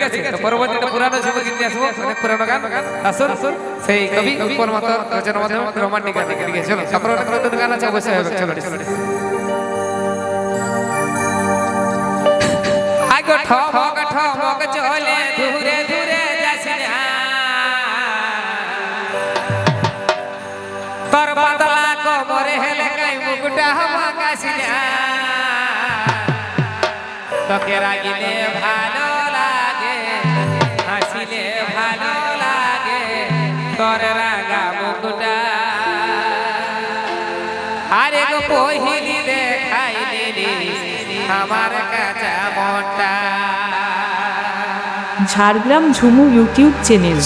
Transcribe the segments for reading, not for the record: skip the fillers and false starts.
ঠিক আছে, তো পরবর্তীতে পুরানো ছবি কিনে আসবো, অনেক পুরানো গান আসুন সেই কবি উপরমত রচনার মাধ্যমে রোমান্টিক গান লিখে চলো। তারপরে অনেক নতুন গান আছে অবশ্যই হবে, চলো আগো ঠমক চলে ধুরে ধুরে যাসিনা তোর পাতলা কোমরে হেলে কাই মুকুটা হামাকাসিনা তোকে রাগিলে ভালো লাগে হাসিলে ভালো লাগে তোর রাগা মুকুটা আরে গো পহিলি দেখাইলি আমার কাঁচা মনটা। Jhargram Jhumu YouTube channel.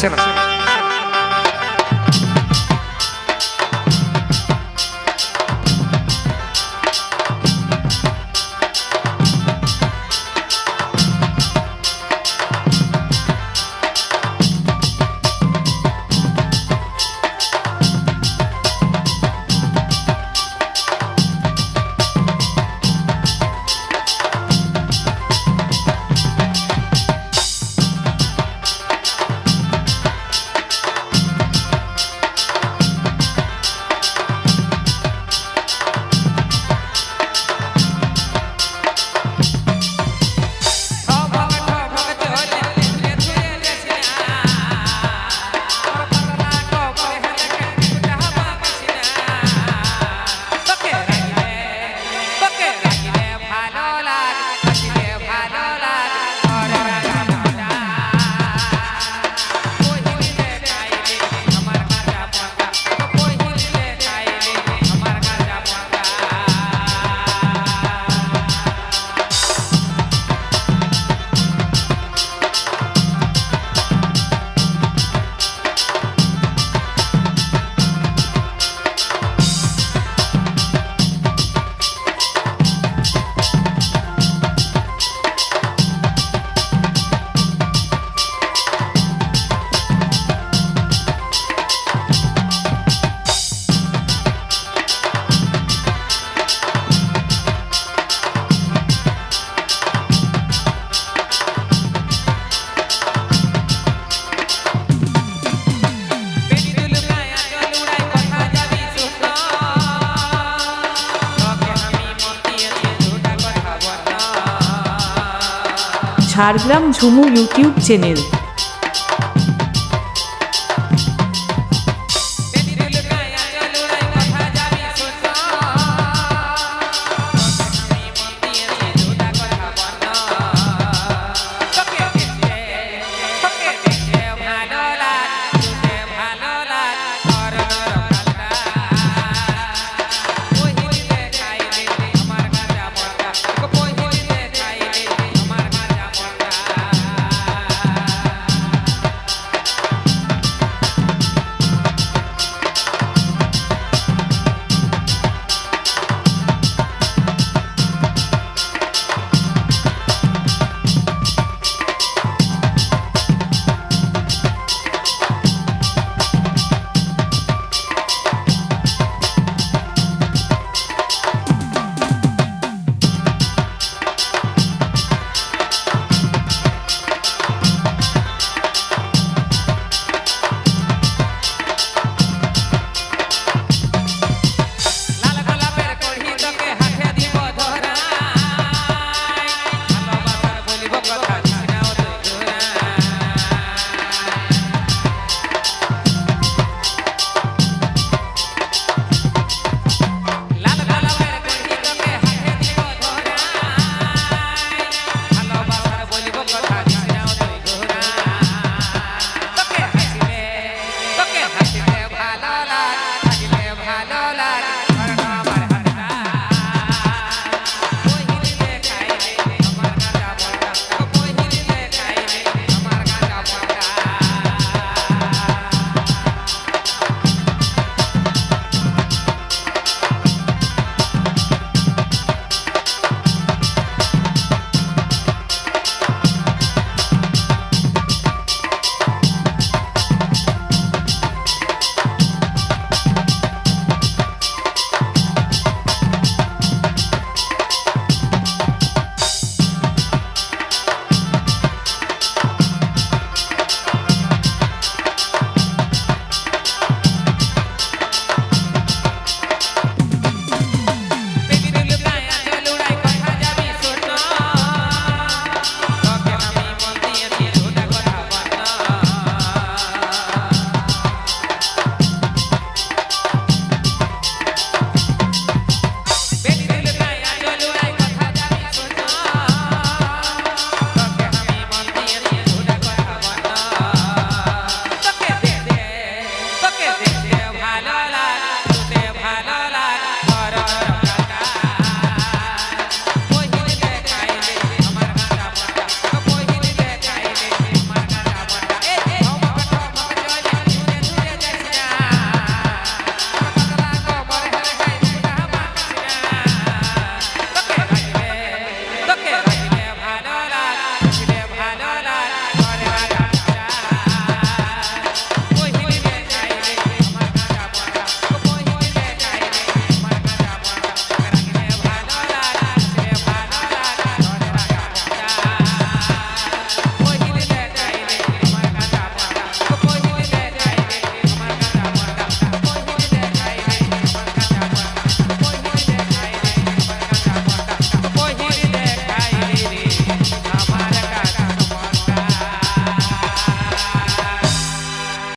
Jhargram Jhumu YouTube channel.